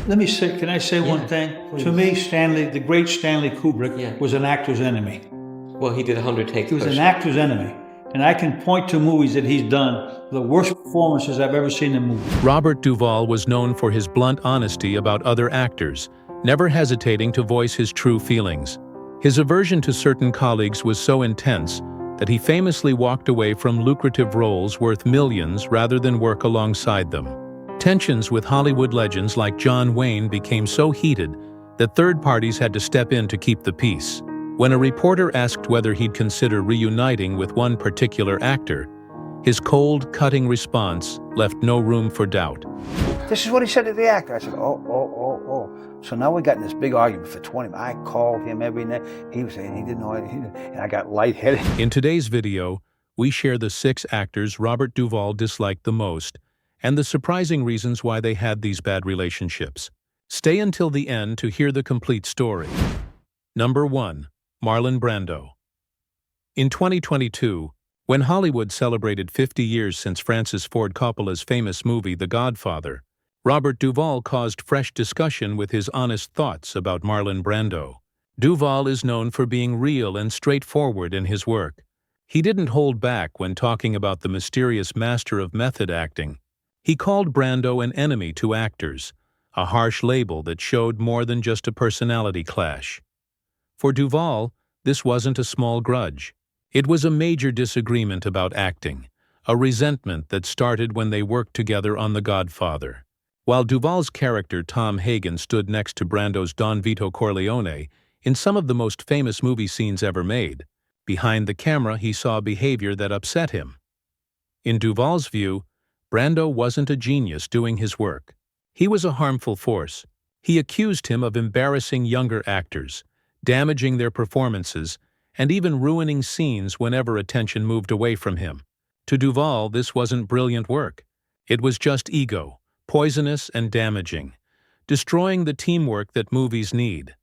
Let me say, can I say Yeah, one thing? please. To me, the great Stanley Kubrick Yeah. was an actor's enemy. Well, he did 100 takes He was per an shot. actor's enemy. And I can point to movies that he's done, the worst performances I've ever seen in movies. Robert Duvall was known for his blunt honesty about other actors, never hesitating to voice his true feelings. His aversion to certain colleagues was so intense that he famously walked away from lucrative roles worth millions rather than work alongside them. Tensions with Hollywood legends like John Wayne became so heated that third parties had to step in to keep the peace. When a reporter asked whether he'd consider reuniting with one particular actor, his cold, cutting response left no room for doubt. This is what he said to the actor. I said, oh. So now we got in this big argument for 20 minutes. I called him every night. He was saying he didn't know anything, and I got lightheaded. In today's video, we share the 6 actors Robert Duvall disliked the most and the surprising reasons why they had these bad relationships. Stay until the end to hear the complete story. Number 1. Marlon Brando. In 2022, when Hollywood celebrated 50 years since Francis Ford Coppola's famous movie The Godfather, Robert Duvall caused fresh discussion with his honest thoughts about Marlon Brando. Duvall is known for being real and straightforward in his work. He didn't hold back when talking about the mysterious master of method acting. He called Brando an enemy to actors, a harsh label that showed more than just a personality clash. For Duvall, this wasn't a small grudge. It was a major disagreement about acting, a resentment that started when they worked together on The Godfather. While Duvall's character Tom Hagen stood next to Brando's Don Vito Corleone in some of the most famous movie scenes ever made, behind the camera he saw behavior that upset him. In Duvall's view, Brando wasn't a genius doing his work. He was a harmful force. He accused him of embarrassing younger actors, damaging their performances, and even ruining scenes whenever attention moved away from him. To Duvall, this wasn't brilliant work. It was just ego, poisonous and damaging, destroying the teamwork that movies need.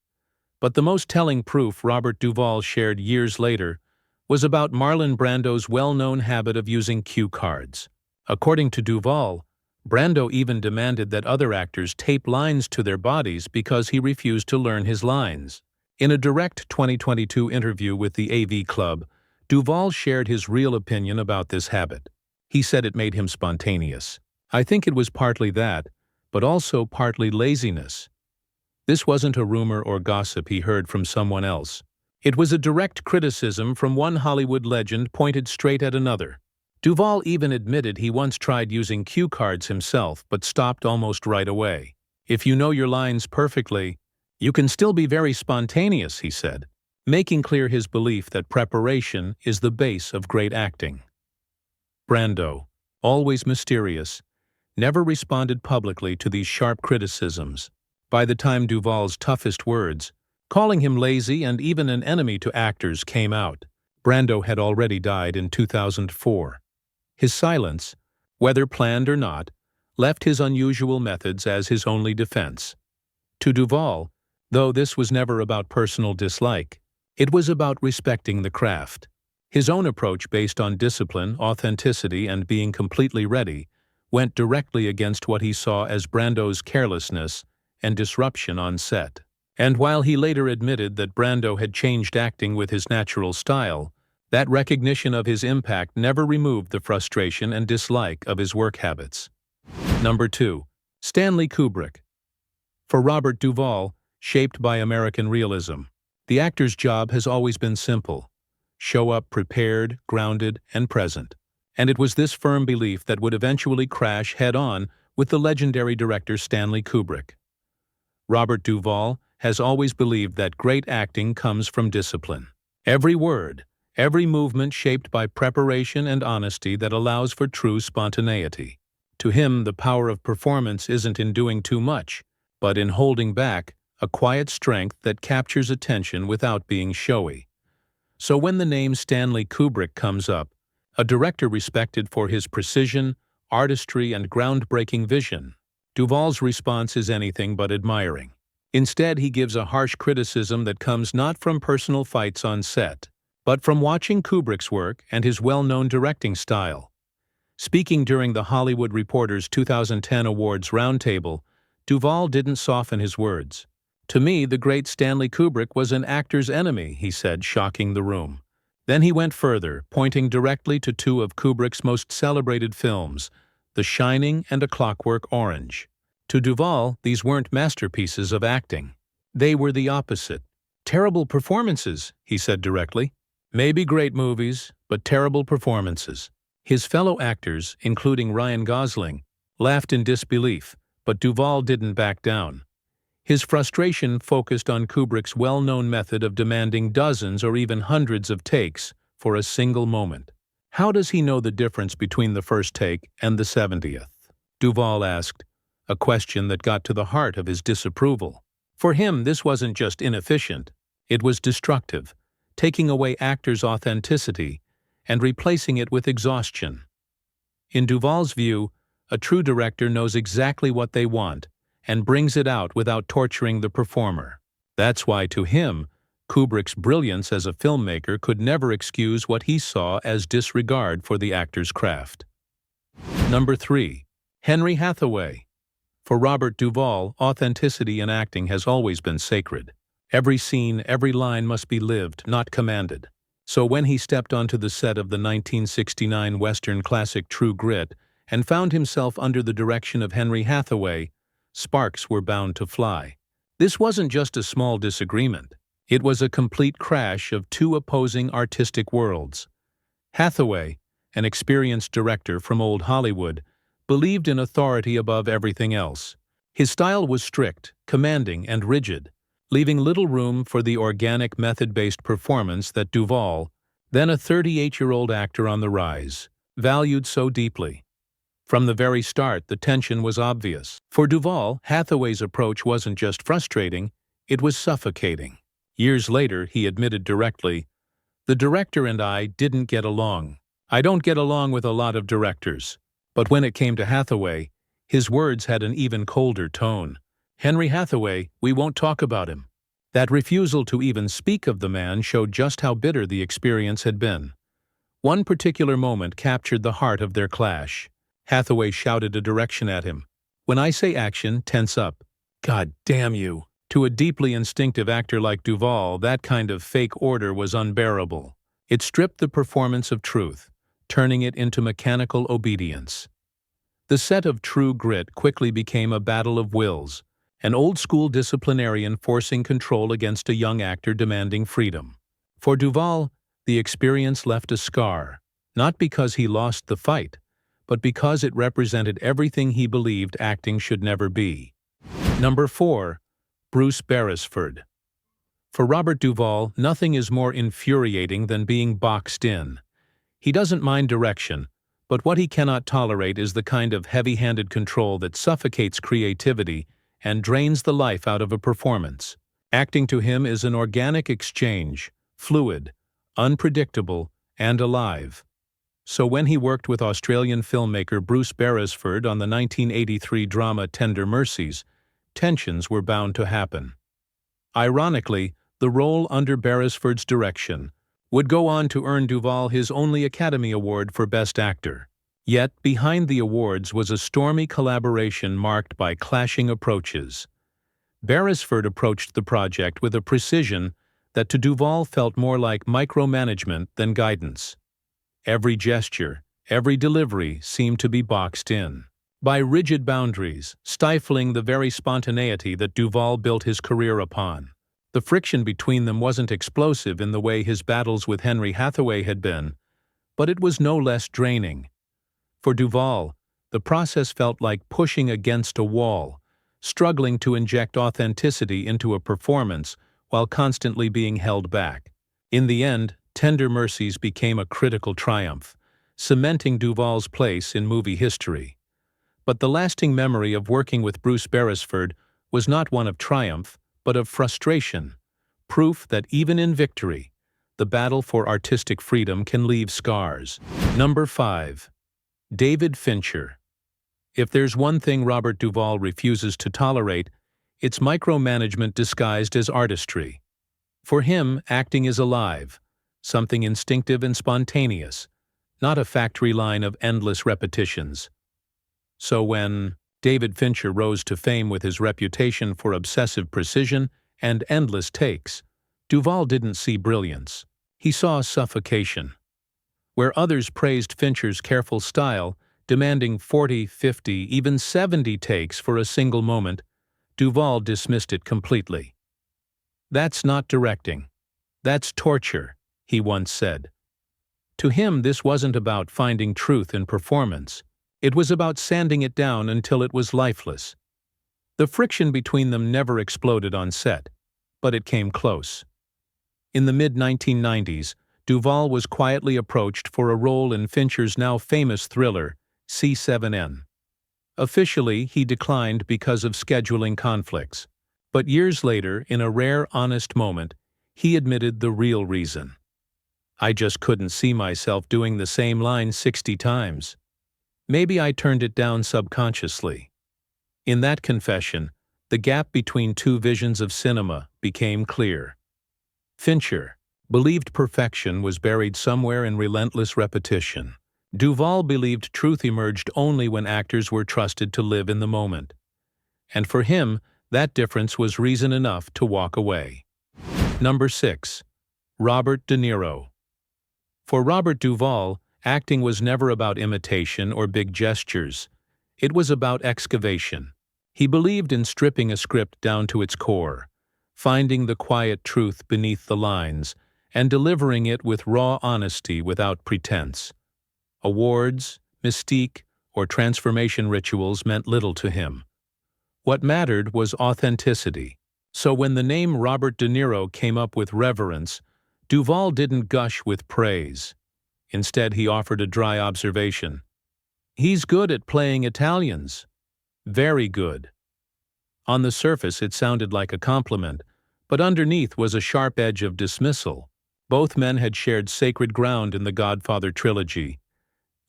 But the most telling proof Robert Duvall shared years later was about Marlon Brando's well-known habit of using cue cards. According to Duvall, Brando even demanded that other actors tape lines to their bodies because he refused to learn his lines. In a direct 2022 interview with the AV Club, Duvall shared his real opinion about this habit. He said it made him spontaneous. I think it was partly that, but also partly laziness. This wasn't a rumor or gossip he heard from someone else. It was a direct criticism from one Hollywood legend pointed straight at another. Duvall even admitted he once tried using cue cards himself but stopped almost right away. If you know your lines perfectly, you can still be very spontaneous, he said, making clear his belief that preparation is the base of great acting. Brando, always mysterious, never responded publicly to these sharp criticisms. By the time Duvall's toughest words, calling him lazy and even an enemy to actors, came out, Brando had already died in 2004. His silence, whether planned or not, left his unusual methods as his only defense. To Duvall, though this was never about personal dislike, it was about respecting the craft. His own approach based on discipline, authenticity, and being completely ready went directly against what he saw as Brando's carelessness and disruption on set. And while he later admitted that Brando had changed acting with his natural style, that recognition of his impact never removed the frustration and dislike of his work habits. Number 2. Stanley Kubrick. For Robert Duvall, shaped by American realism, the actor's job has always been simple: show up prepared, grounded, and present. And it was this firm belief that would eventually crash head-on with the legendary director Stanley Kubrick. Robert Duvall has always believed that great acting comes from discipline. Every word, every movement shaped by preparation and honesty that allows for true spontaneity. To him, the power of performance isn't in doing too much, but in holding back, a quiet strength that captures attention without being showy. So when the name Stanley Kubrick comes up, a director respected for his precision, artistry, and groundbreaking vision, Duvall's response is anything but admiring. Instead, he gives a harsh criticism that comes not from personal fights on set, but from watching Kubrick's work and his well-known directing style. Speaking during the Hollywood Reporter's 2010 Awards Roundtable, Duvall didn't soften his words. "To me, the great Stanley Kubrick was an actor's enemy," he said, shocking the room. Then he went further, pointing directly to two of Kubrick's most celebrated films, The Shining and A Clockwork Orange. To Duvall, these weren't masterpieces of acting. They were the opposite. "Terrible performances," he said directly. "Maybe great movies, but terrible performances." His fellow actors, including Ryan Gosling, laughed in disbelief, but Duvall didn't back down. His frustration focused on Kubrick's well-known method of demanding dozens or even hundreds of takes for a single moment. "How does he know the difference between the first take and the 70th?" Duvall asked, a question that got to the heart of his disapproval. For him, this wasn't just inefficient, it was destructive, taking away actors' authenticity and replacing it with exhaustion. In Duvall's view, a true director knows exactly what they want and brings it out without torturing the performer. That's why, to him, Kubrick's brilliance as a filmmaker could never excuse what he saw as disregard for the actor's craft. Number 3. Henry Hathaway. For Robert Duvall, authenticity in acting has always been sacred. Every scene, every line must be lived, not commanded. So when he stepped onto the set of the 1969 Western classic True Grit and found himself under the direction of Henry Hathaway, sparks were bound to fly. This wasn't just a small disagreement. It was a complete crash of two opposing artistic worlds. Hathaway, an experienced director from old Hollywood, believed in authority above everything else. His style was strict, commanding, and rigid, leaving little room for the organic method-based performance that Duvall, then a 38-year-old actor on the rise, valued so deeply. From the very start, the tension was obvious. For Duvall, Hathaway's approach wasn't just frustrating, it was suffocating. Years later, he admitted directly, "The director and I didn't get along. I don't get along with a lot of directors." But when it came to Hathaway, his words had an even colder tone. "Henry Hathaway, we won't talk about him." That refusal to even speak of the man showed just how bitter the experience had been. One particular moment captured the heart of their clash. Hathaway shouted a direction at him. "When I say action, tense up." God damn you! To a deeply instinctive actor like Duvall, that kind of fake order was unbearable. It stripped the performance of truth, turning it into mechanical obedience. The set of True Grit quickly became a battle of wills, an old-school disciplinarian forcing control against a young actor demanding freedom. For Duvall, the experience left a scar, not because he lost the fight, but because it represented everything he believed acting should never be. Number 4. Bruce Beresford. For Robert Duvall, nothing is more infuriating than being boxed in. He doesn't mind direction, but what he cannot tolerate is the kind of heavy-handed control that suffocates creativity and drains the life out of a performance. Acting to him is an organic exchange, fluid, unpredictable, and alive. So when he worked with Australian filmmaker Bruce Beresford on the 1983 drama Tender Mercies, tensions were bound to happen. Ironically, the role under Beresford's direction would go on to earn Duvall his only Academy Award for Best Actor. Yet, behind the awards was a stormy collaboration marked by clashing approaches. Beresford approached the project with a precision that to Duvall felt more like micromanagement than guidance. Every gesture, every delivery seemed to be boxed in by rigid boundaries, stifling the very spontaneity that Duvall built his career upon. The friction between them wasn't explosive in the way his battles with Henry Hathaway had been, but it was no less draining. For Duvall, the process felt like pushing against a wall, struggling to inject authenticity into a performance while constantly being held back. In the end, Tender Mercies became a critical triumph, cementing Duvall's place in movie history. But the lasting memory of working with Bruce Beresford was not one of triumph, but of frustration, proof that even in victory, the battle for artistic freedom can leave scars. Number 5. David Fincher. If there's one thing Robert Duvall refuses to tolerate, it's micromanagement disguised as artistry. For him, acting is alive, something instinctive and spontaneous, not a factory line of endless repetitions. So when David Fincher rose to fame with his reputation for obsessive precision and endless takes. Duvall didn't see brilliance. He saw suffocation. Where others praised Fincher's careful style, demanding 40, 50, even 70 takes for a single moment, Duvall dismissed it completely. "That's not directing. That's torture," he once said. To him, this wasn't about finding truth in performance. It was about sanding it down until it was lifeless. The friction between them never exploded on set, but it came close. In the mid-1990s, Duvall was quietly approached for a role in Fincher's now famous thriller, C7N. Officially, he declined because of scheduling conflicts. But years later, in a rare, honest moment, he admitted the real reason. "I just couldn't see myself doing the same line 60 times. Maybe I turned it down subconsciously." In that confession, the gap between two visions of cinema became clear. Fincher believed perfection was buried somewhere in relentless repetition. Duvall believed truth emerged only when actors were trusted to live in the moment. And for him, that difference was reason enough to walk away. Number 6. Robert De Niro. For Robert Duvall, acting was never about imitation or big gestures. It was about excavation. He believed in stripping a script down to its core, finding the quiet truth beneath the lines, and delivering it with raw honesty without pretense. Awards, mystique, or transformation rituals meant little to him. What mattered was authenticity. So when the name Robert De Niro came up with reverence, Duvall didn't gush with praise. Instead, he offered a dry observation. "He's good at playing Italians. Very good." On the surface, it sounded like a compliment, but underneath was a sharp edge of dismissal. Both men had shared sacred ground in the Godfather trilogy.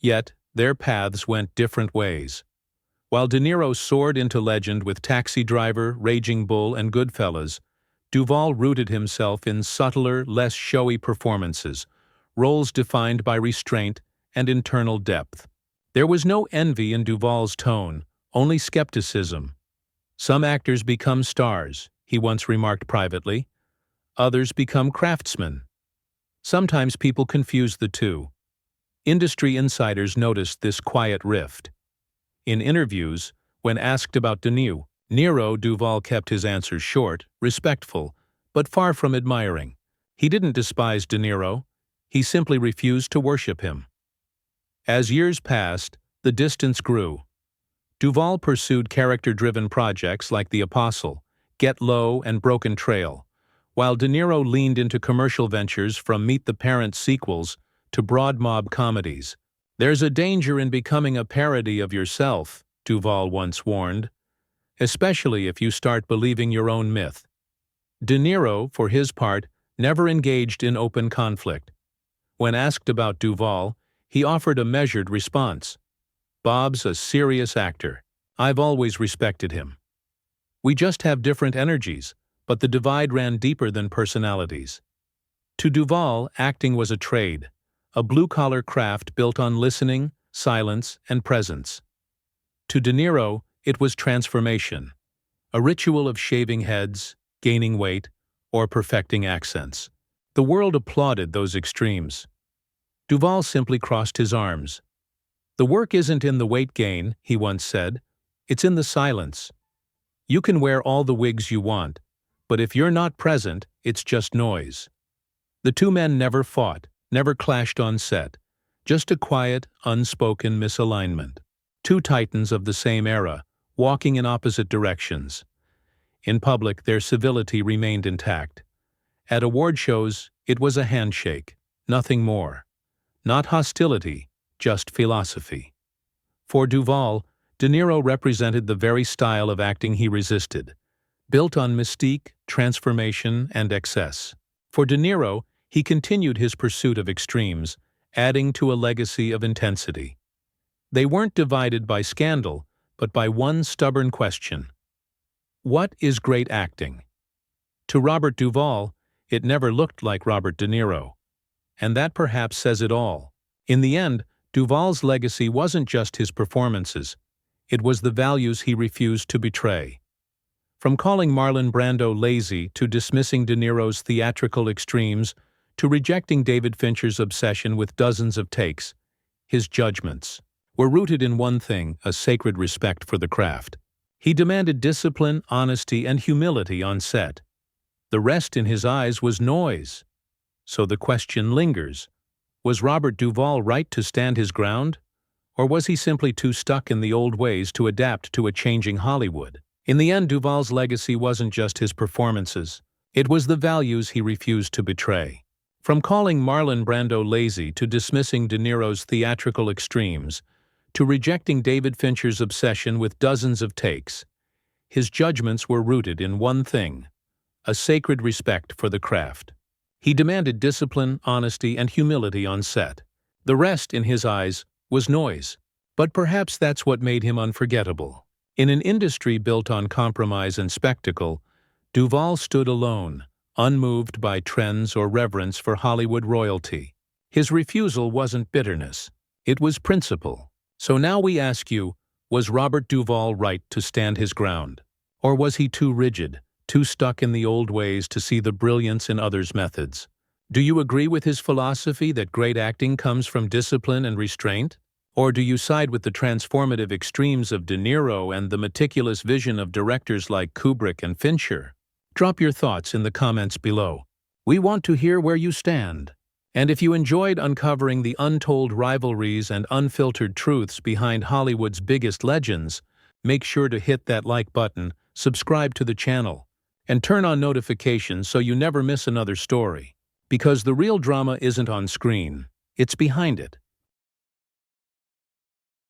Yet, their paths went different ways. While De Niro soared into legend with Taxi Driver, Raging Bull, and Goodfellas, Duvall rooted himself in subtler, less showy performances, roles defined by restraint and internal depth. There was no envy in Duvall's tone, only skepticism. "Some actors become stars," he once remarked privately. "Others become craftsmen. Sometimes people confuse the two." Industry insiders noticed this quiet rift. In interviews, when asked about De Niro, Duvall kept his answers short, respectful, but far from admiring. He didn't despise De Niro. He simply refused to worship him. As years passed, the distance grew. Duvall pursued character-driven projects like The Apostle, Get Low, and Broken Trail, while De Niro leaned into commercial ventures from Meet the Parents sequels to broad mob comedies. "There's a danger in becoming a parody of yourself," Duvall once warned, "especially if you start believing your own myth." De Niro, for his part, never engaged in open conflict. When asked about Duvall, he offered a measured response. "Bob's a serious actor. I've always respected him. We just have different energies, but the divide ran deeper than personalities." To Duvall, acting was a trade, a blue-collar craft built on listening, silence, and presence. To De Niro, it was transformation, a ritual of shaving heads, gaining weight, or perfecting accents. The world applauded those extremes. Duvall simply crossed his arms. "The work isn't in the weight gain," he once said. "It's in the silence. You can wear all the wigs you want, but if you're not present, it's just noise." The two men never fought, never clashed on set, just a quiet, unspoken misalignment. Two titans of the same era, walking in opposite directions. In public, their civility remained intact. At award shows, it was a handshake, nothing more. Not hostility, just philosophy. For Duvall, De Niro represented the very style of acting he resisted, built on mystique, transformation, and excess. For De Niro, he continued his pursuit of extremes, adding to a legacy of intensity. They weren't divided by scandal, but by one stubborn question. What is great acting? To Robert Duvall, it never looked like Robert De Niro. And that perhaps says it all. In the end, Duvall's legacy wasn't just his performances. It was the values he refused to betray. From calling Marlon Brando lazy to dismissing De Niro's theatrical extremes to rejecting David Fincher's obsession with dozens of takes, his judgments were rooted in one thing: a sacred respect for the craft. He demanded discipline, honesty, and humility on set. The rest in his eyes was noise. So the question lingers: was Robert Duvall right to stand his ground? Or was he simply too stuck in the old ways to adapt to a changing Hollywood? In the end, Duvall's legacy wasn't just his performances. It was the values he refused to betray. From calling Marlon Brando lazy to dismissing De Niro's theatrical extremes to rejecting David Fincher's obsession with dozens of takes, his judgments were rooted in one thing: a sacred respect for the craft. He demanded discipline, honesty, and humility on set. The rest, in his eyes, was noise. But perhaps that's what made him unforgettable. In an industry built on compromise and spectacle, Duvall stood alone, unmoved by trends or reverence for Hollywood royalty. His refusal wasn't bitterness, it was principle. So now we ask you, was Robert Duvall right to stand his ground? Or was he too rigid, too stuck in the old ways to see the brilliance in others' methods? Do you agree with his philosophy that great acting comes from discipline and restraint? Or do you side with the transformative extremes of De Niro and the meticulous vision of directors like Kubrick and Fincher? Drop your thoughts in the comments below. We want to hear where you stand. And if you enjoyed uncovering the untold rivalries and unfiltered truths behind Hollywood's biggest legends, make sure to hit that like button, subscribe to the channel, and turn on notifications so you never miss another story. Because the real drama isn't on screen, it's behind it.